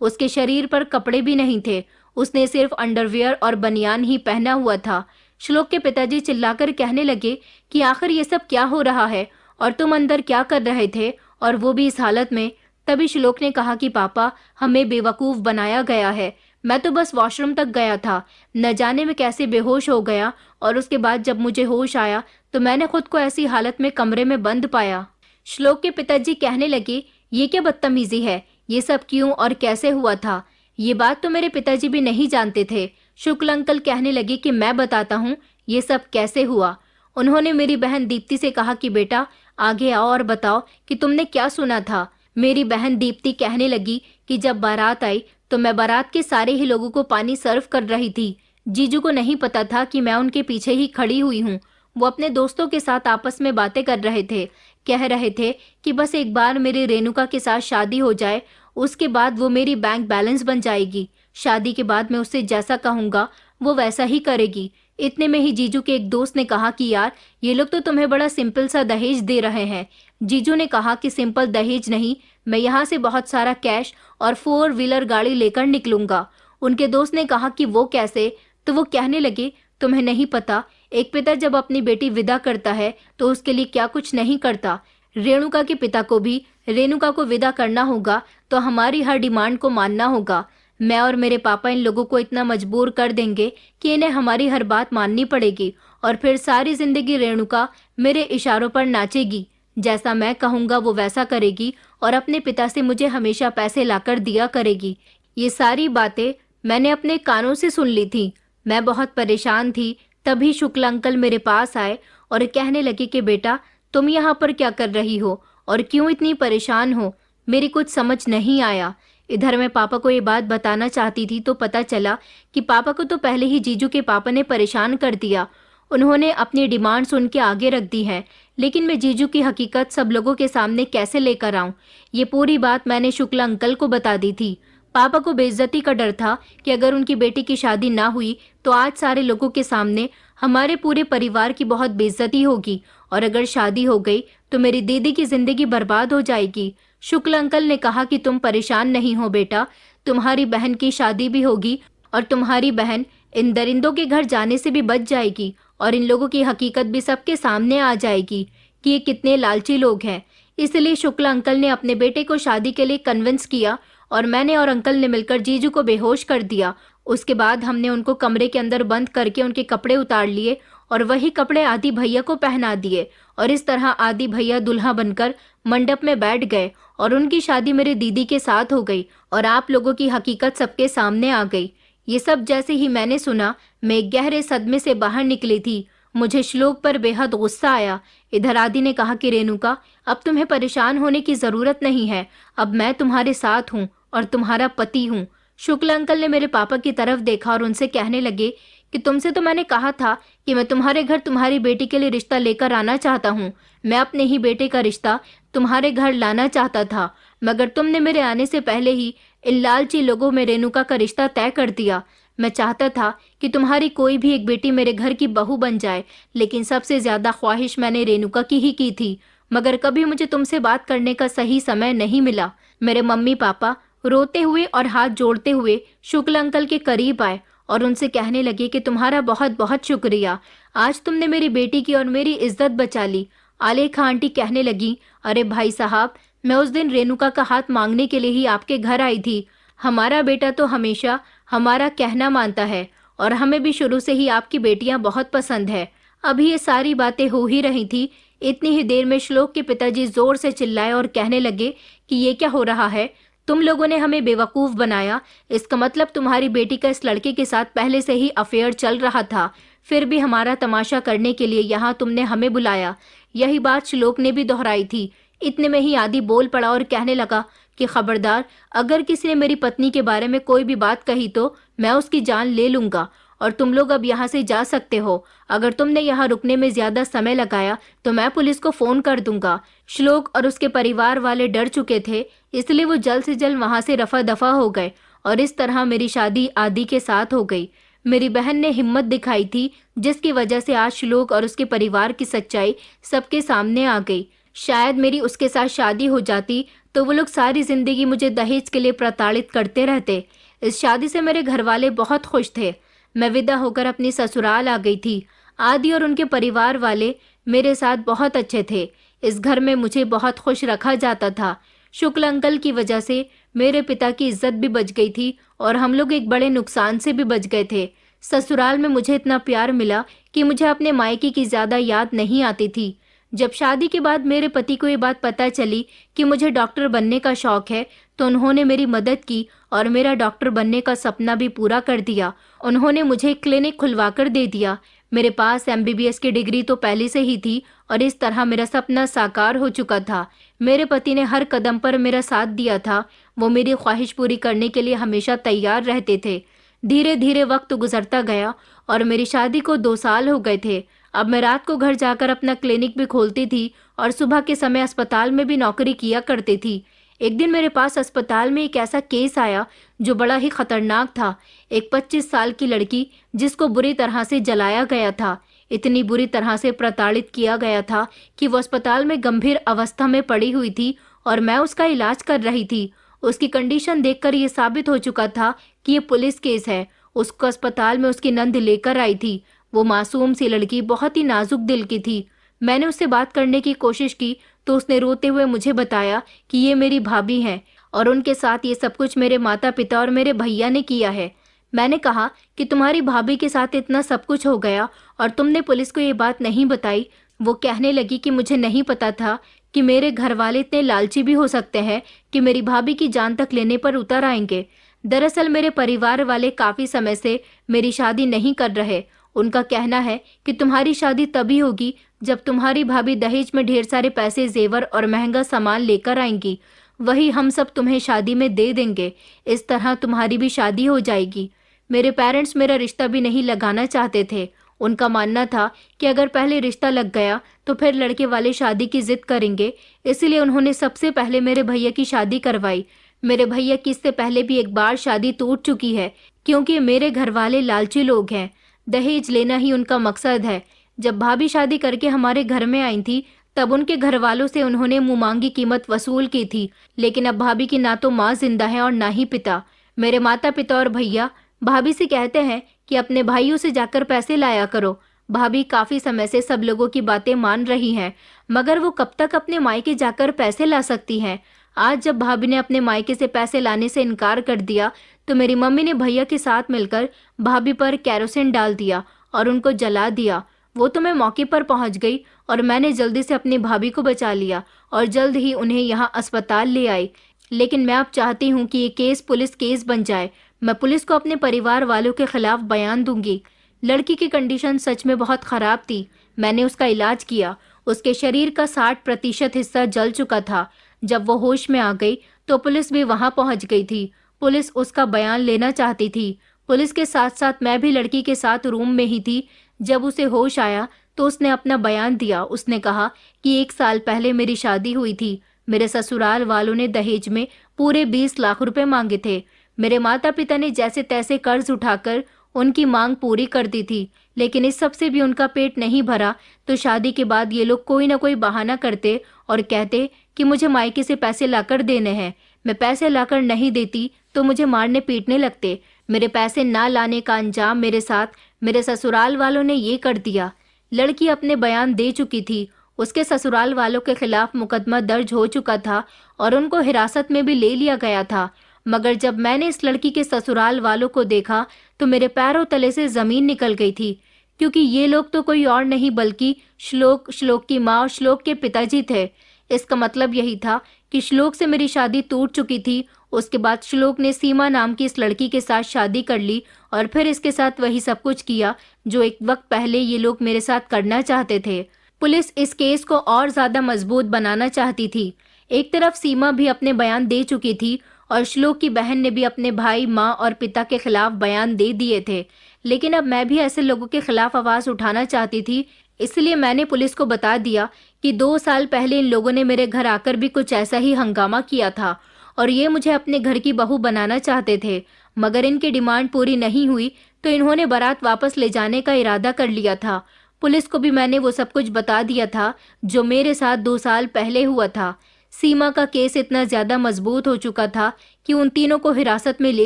उसके शरीर पर कपड़े भी नहीं थे, उसने सिर्फ अंडरवियर और बनियान ही पहना हुआ था। श्लोक के पिताजी चिल्लाकर कहने लगे कि आखिर ये सब क्या हो रहा है और तुम अंदर क्या कर रहे थे, और वो भी इस हालत में। तभी श्लोक ने कहा कि पापा, हमें बेवकूफ बनाया गया है। मैं तो बस वॉशरूम तक गया था, न जाने मैं कैसे बेहोश हो गया, और उसके बाद जब मुझे होश आया तो मैंने खुद को ऐसी हालत में कमरे में बंद पाया। श्लोक के पिताजी कहने लगे, ये क्या बदतमीजी है, ये सब क्यों और कैसे हुआ था? ये बात तो मेरे पिताजी भी नहीं जानते थे। शुक्ल अंकल कहने लगे कि मैं बताता हूँ ये सब कैसे हुआ। उन्होंने मेरी बहन दीप्ति से कहा कि बेटा आगे आओ और बताओ कि तुमने क्या सुना था। मेरी बहन दीप्ति कहने लगी कि जब बारात आई तो मैं बारात के सारे ही लोगों को पानी सर्व कर रही थी। जीजू को नहीं पता था कि मैं उनके पीछे ही खड़ी हुई हूँ। वो अपने दोस्तों के साथ आपस में बातें कर रहे थे, कह रहे थे कि बस एक बार मेरी रेणुका के साथ शादी हो जाए, उसके बाद वो मेरी बैंक बैलेंस बन जाएगी। शादी के बाद मैं उससे जैसा कहूँगा वो वैसा ही करेगी। इतने में ही जीजू के एक दोस्त ने कहा कि यार ये लोग तो तुम्हें बड़ा सिंपल सा दहेज दे रहे हैं। जीजू ने कहा कि सिंपल दहेज नहीं, मैं यहाँ से बहुत सारा कैश और 4 व्हीलर गाड़ी लेकर निकलूंगा। उनके दोस्त ने कहा कि वो कैसे? तो वो कहने लगे, तुम्हें नहीं पता, एक पिता जब अपनी बेटी विदा करता है तो उसके लिए क्या कुछ नहीं करता। रेणुका के पिता को भी रेणुका को विदा करना होगा तो हमारी हर डिमांड को मानना होगा। मैं और मेरे पापा इन लोगों को इतना मजबूर कर देंगे कि इन्हें हमारी हर बात माननी पड़ेगी, और फिर सारी जिंदगी रेणुका मेरे इशारों पर नाचेगी। जैसा मैं कहूँगा वो वैसा करेगी और अपने पिता से मुझे हमेशा पैसे लाकर दिया करेगी। ये सारी बातें मैंने अपने कानों से सुन ली थी। मैं बहुत परेशान थी। तभी शुक्ल अंकल मेरे पास आए और कहने लगे कि बेटा तुम यहाँ पर क्या कर रही हो और क्यों इतनी परेशान हो? मेरी कुछ समझ नहीं आया। इधर मैं पापा को ये बात बताना चाहती थी तो पता चला कि पापा को तो पहले ही जीजू के पापा ने परेशान कर दिया। उन्होंने अपनी डिमांड सुन के आगे रख दी है, लेकिन मैं जीजू की हकीकत सब लोगों के सामने कैसे लेकर आऊं? ये पूरी बात मैंने शुक्ला अंकल को बता दी थी। पापा को बेइज्जती का डर था कि अगर उनकी बेटी की शादी ना हुई तो आज सारे लोगों के सामने हमारे पूरे परिवार की बहुत बेइज्जती होगी, और अगर शादी हो गई तो मेरी दीदी की जिंदगी बर्बाद हो जाएगी। शुक्ल अंकल ने कहा कि तुम परेशान नहीं हो बेटा, तुम्हारी बहन की शादी भी होगी और तुम्हारी बहन इन दरिंदों के घर जाने से भी बच जाएगी, और इन लोगों की हकीकत भी सबके सामने आ जाएगी कि ये कितने लालची लोग हैं। इसलिए शुक्ल अंकल ने अपने बेटे को शादी के लिए कन्विंस किया और मैंने और अंकल ने मिलकर जीजू को बेहोश कर दिया। उसके बाद हमने उनको कमरे के अंदर बंद करके उनके कपड़े उतार लिए और वही कपड़े आदि भैया को पहना दिए, और इस तरह आदि भैया दुल्हा बनकर मंडप में बैठ गए और उनकी शादी मेरे दीदी के साथ हो गई और आप लोगों की हकीकत सबके सामने आ गई। ये सब जैसे ही मैंने सुना मैं एक गहरे सदमे से बाहर निकली थी। मुझे श्लोक पर बेहद गुस्सा आया। इधर आदि ने कहा कि रेणुका अब तुम्हें परेशान होने की जरूरत नहीं है, अब मैं तुम्हारे साथ हूँ और तुम्हारा पति हूँ। शुक्ल अंकल ने मेरे पापा की तरफ देखा और उनसे कहने लगे कि तुमसे तो मैंने कहा था कि मैं तुम्हारे घर तुम्हारी बेटी के लिए रिश्ता लेकर आना चाहता हूँ। मैं अपने ही बेटे का रिश्ता तुम्हारे घर लाना चाहता था, मगर तुमने मेरे आने से पहले ही इन लालची लोगों में रेणुका का रिश्ता तय कर दिया। मैं चाहता था कि तुम्हारी कोई भी एक बेटी मेरे घर की बहू बन जाए, लेकिन सबसे ज्यादा ख्वाहिश मैंने रेणुका की ही की थी, मगर कभी मुझे तुमसे बात करने का सही समय नहीं मिला। मेरे मम्मी पापा रोते हुए और हाथ जोड़ते हुए शुक्ल अंकल के करीब आए और उनसे कहने लगे कि तुम्हारा बहुत बहुत शुक्रिया, आज तुमने मेरी बेटी की और मेरी इज्जत बचा ली। आलेखा आंटी कहने लगी, अरे भाई साहब, मैं उस दिन रेणुका का हाथ मांगने के लिए ही आपके घर आई थी। हमारा बेटा तो हमेशा हमारा कहना मानता है और हमें भी शुरू से ही आपकी बेटियां बहुत पसंद है। अभी ये सारी बातें हो ही रही थी, इतनी ही देर में श्लोक के पिताजी जोर से चिल्लाए और कहने लगे कि ये क्या हो रहा है? तुम लोगों ने हमें बेवकूफ बनाया। इसका मतलब तुम्हारी बेटी का इस लड़के के साथ पहले से ही अफेयर चल रहा था, फिर भी हमारा तमाशा करने के लिए यहाँ तुमने हमें बुलाया। यही बात श्लोक ने भी दोहराई थी। इतने में ही आदि बोल पड़ा और कहने लगा कि खबरदार, अगर किसी ने मेरी पत्नी के बारे में कोई भी बात कही तो मैं उसकी जान ले लूंगा, और तुम लोग अब यहाँ से जा सकते हो। अगर तुमने यहाँ रुकने में ज्यादा समय लगाया तो मैं पुलिस को फोन कर दूंगा। श्लोक और उसके परिवार वाले डर चुके थे, इसलिए वो जल्द से जल्द वहां से रफा दफा हो गए और इस तरह मेरी शादी आदि के साथ हो गई। मेरी बहन ने हिम्मत दिखाई थी, जिसकी वजह से आज श्लोक और उसके परिवार की सच्चाई सबके सामने आ गई। शायद मेरी उसके साथ शादी हो जाती तो वो लोग सारी जिंदगी मुझे दहेज के लिए प्रताड़ित करते रहते। इस शादी से मेरे घर वाले बहुत खुश थे। मैं विदा होकर अपनी ससुराल आ गई थी। आदि और उनके परिवार वाले मेरे साथ बहुत अच्छे थे। इस घर में मुझे बहुत खुश रखा जाता था। शुक्ल अंकल की वजह से मेरे पिता की इज्जत भी बच गई थी और हम लोग एक बड़े नुकसान से भी बच गए थे। ससुराल में मुझे इतना प्यार मिला कि मुझे अपने मायके की ज्यादा याद नहीं आती थी। जब शादी के बाद मेरे पति को ये बात पता चली कि मुझे डॉक्टर बनने का शौक है, तो उन्होंने मेरी मदद की और मेरा डॉक्टर बनने का सपना भी पूरा कर दिया। उन्होंने मुझे एक क्लिनिक खुलवा कर दे दिया। मेरे पास MBBS की डिग्री तो पहले से ही थी और इस तरह मेरा सपना साकार हो चुका था। मेरे पति ने हर कदम पर मेरा साथ दिया था। वो मेरी ख्वाहिश पूरी करने के लिए हमेशा तैयार रहते थे। धीरे धीरे वक्त गुजरता गया और मेरी शादी को 2 साल हो गए थे। अब मैं रात को घर जाकर अपना क्लिनिक भी खोलती थी और सुबह के समय अस्पताल में भी नौकरी किया करती थी। एक दिन मेरे पास अस्पताल में एक ऐसा केस आया जो बड़ा ही खतरनाक था। एक 25 साल की लड़की जिसको बुरी तरह से जलाया गया था, इतनी बुरी तरह से प्रताड़ित किया गया था कि वो अस्पताल में गंभीर अवस्था में पड़ी हुई थी और मैं उसका इलाज कर रही थी। उसकी कंडीशन देखकर ये साबित हो चुका था कि ये पुलिस केस है। उसको अस्पताल में उसकी नंद लेकर आई थी। वो मासूम सी लड़की बहुत ही नाजुक दिल की थी। मैंने उससे बात करने की कोशिश की तो उसने रोते हुए मुझे बताया कि ये मेरी भाभी हैं और उनके साथ ये सब कुछ मेरे माता पिता और मेरे भैया ने किया है। मैंने कहा कि तुम्हारी भाभी के साथ इतना सब कुछ हो गया और तुमने पुलिस को ये बात नहीं बताई। वो कहने लगी कि मुझे नहीं पता था कि मेरे घर वाले इतने लालची भी हो सकते हैं कि मेरी भाभी की जान तक लेने पर उतर आएंगे। दरअसल मेरे परिवार वाले काफी समय से मेरी शादी नहीं कर रहे। उनका कहना है कि तुम्हारी शादी तभी होगी जब तुम्हारी भाभी दहेज में ढेर सारे पैसे, जेवर और महंगा सामान लेकर आएंगी। वही हम सब तुम्हें शादी में दे देंगे। इस तरह तुम्हारी भी शादी हो जाएगी। मेरे पेरेंट्स मेरा रिश्ता भी नहीं लगाना चाहते थे। उनका मानना था कि अगर पहले रिश्ता लग गया तो फिर लड़के वाले शादी की जिद करेंगे। इसलिए उन्होंने सबसे पहले मेरे भैया की शादी करवाई। मेरे भैया की इससे पहले भी एक बार शादी टूट चुकी है क्योंकि मेरे घर वाले लालची लोग हैं। दहेज लेना ही उनका मकसद है। जब भाभी शादी करके हमारे घर में आई थी तब उनके घर वालों से उन्होंने मुंहमांगी कीमत वसूल की थी, लेकिन अब भाभी की ना तो माँ जिंदा है और ना ही पिता। मेरे माता पिता और भैया भाभी से कहते हैं कि अपने भाइयों से जाकर पैसे लाया करो। भाभी काफी समय से सब लोगों की बातें मान रही हैं, मगर वो कब तक अपने मायके जाकर पैसे ला सकती हैं। आज जब भाभी ने अपने मायके से पैसे लाने से इनकार कर दिया तो मेरी मम्मी ने भैया के साथ मिलकर भाभी पर केरोसिन डाल दिया और उनको जला दिया। वो तो मैं मौके पर पहुंच गई और मैंने जल्दी से अपनी भाभी को बचा लिया और जल्द ही उन्हें यहाँ अस्पताल ले आई। लेकिन मैं अब चाहती हूँ कि ये केस पुलिस केस बन जाए। मैं पुलिस को अपने परिवार वालों के खिलाफ बयान दूंगी। लड़की की कंडीशन सच में बहुत खराब थी। मैंने उसका इलाज किया। उसके शरीर का 60% हिस्सा जल चुका था। जब वो होश में आ गई तो पुलिस भी वहां पहुंच गई थी। पुलिस उसका बयान लेना चाहती थी। पुलिस के साथ साथ मैं भी लड़की के साथ रूम में ही थी। जब उसे होश आया तो उसने अपना बयान दिया। उसने कहा कि 1 साल पहले मेरी शादी हुई थी। मेरे ससुराल वालों ने दहेज में पूरे 20 लाख रुपए मांगे थे। मेरे माता पिता ने जैसे तैसे कर्ज उठाकर उनकी मांग पूरी कर दी थी, लेकिन इस सब से भी उनका पेट नहीं भरा तो शादी के बाद ये लोग कोई ना कोई बहाना करते और कहते कि मुझे मायके से पैसे लाकर देने हैं। मैं पैसे लाकर नहीं देती तो मुझे मारने पीटने लगते। मेरे पैसे ना लाने का अंजाम मेरे साथ मेरे ससुराल वालों ने ये कर दिया। लड़की अपने बयान दे चुकी थी। उसके ससुराल वालों के खिलाफ मुकदमा दर्ज हो चुका था और उनको हिरासत में भी ले लिया गया था। मगर जब मैंने इस लड़की के ससुराल वालों को देखा तो मेरे पैरों तले से जमीन निकल गई थी, क्योंकि ये लोग तो कोई और नहीं बल्कि श्लोक की माँ और श्लोक के पिताजी थे। इसका मतलब यही था कि श्लोक से मेरी शादी टूट चुकी थी। उसके बाद श्लोक ने सीमा नाम की इस लड़की के साथ शादी कर ली और फिर इसके साथ वही सब कुछ किया जो एक वक्त पहले ये लोग मेरे साथ करना चाहते थे। पुलिस इस केस को और ज्यादा मजबूत बनाना चाहती थी। एक तरफ सीमा भी अपने बयान दे चुकी थी और श्लोक की बहन ने भी अपने भाई, माँ और पिता के खिलाफ बयान दे दिए थे। लेकिन अब मैं भी ऐसे लोगों के खिलाफ आवाज उठाना चाहती थी। इसलिए मैंने पुलिस को बता दिया कि 2 साल पहले इन लोगों ने मेरे घर आकर भी कुछ ऐसा ही हंगामा किया था और ये मुझे अपने घर की बहू बनाना चाहते थे। मगर इनकी डिमांड पूरी नहीं हुई तो इन्होंने बारात वापस ले जाने का इरादा कर लिया था। पुलिस को भी मैंने वो सब कुछ बता दिया था जो मेरे साथ 2 साल पहले हुआ था। सीमा का केस इतना ज्यादा मजबूत हो चुका था कि उन तीनों को हिरासत में ले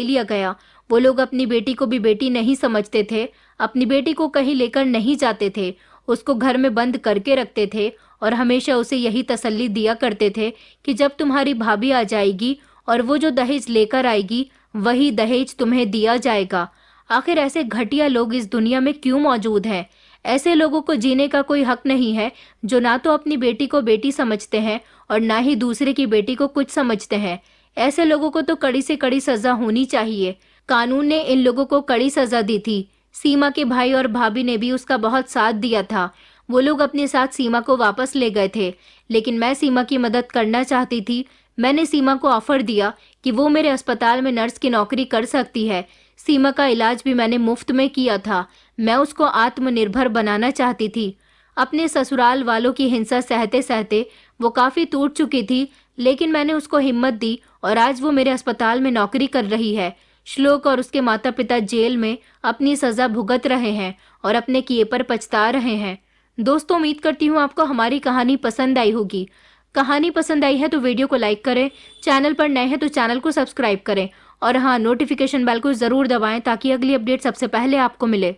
लिया गया। वो लोग अपनी बेटी को भी बेटी नहीं समझते थे, अपनी बेटी को कहीं लेकर नहीं जाते थे, उसको घर में बंद करके रखते थे और हमेशा उसे यही तसल्ली दिया करते थे कि जब तुम्हारी भाभी आ जाएगी और वो जो दहेज लेकर आएगी वही दहेज तुम्हें दिया जाएगा। आखिर ऐसे घटिया लोग इस दुनिया में क्यों मौजूद हैं? ऐसे लोगों को जीने का कोई हक नहीं है जो ना तो अपनी बेटी को बेटी समझते हैं और ना ही दूसरे की बेटी को कुछ समझते हैं। ऐसे लोगों को तो कड़ी से कड़ी सजा होनी चाहिए। कानून ने इन लोगों को कड़ी सजा दी थी। सीमा के भाई और भाभी ने भी उसका बहुत साथ दिया था। वो लोग अपने साथ सीमा को वापस ले गए थे, लेकिन मैं सीमा की मदद करना चाहती थी। मैंने सीमा को ऑफर दिया कि वो मेरे अस्पताल में नर्स की नौकरी कर सकती है। सीमा का इलाज भी मैंने मुफ्त में किया था। मैं उसको आत्मनिर्भर बनाना चाहती थी। अपने ससुराल वालों की हिंसा सहते सहते वो काफी टूट चुकी थी, लेकिन मैंने उसको हिम्मत दी और आज वो मेरे अस्पताल में नौकरी कर रही है। श्लोक और उसके माता पिता जेल में अपनी सजा भुगत रहे हैं और अपने किए पर पछता रहे हैं। दोस्तों, उम्मीद करती हूँ आपको हमारी कहानी पसंद आई होगी। कहानी पसंद आई है तो वीडियो को लाइक करें, चैनल पर नए हैं तो चैनल को सब्सक्राइब करें और हाँ, नोटिफिकेशन बेल को जरूर दबाएं ताकि अगली अपडेट सबसे पहले आपको मिले।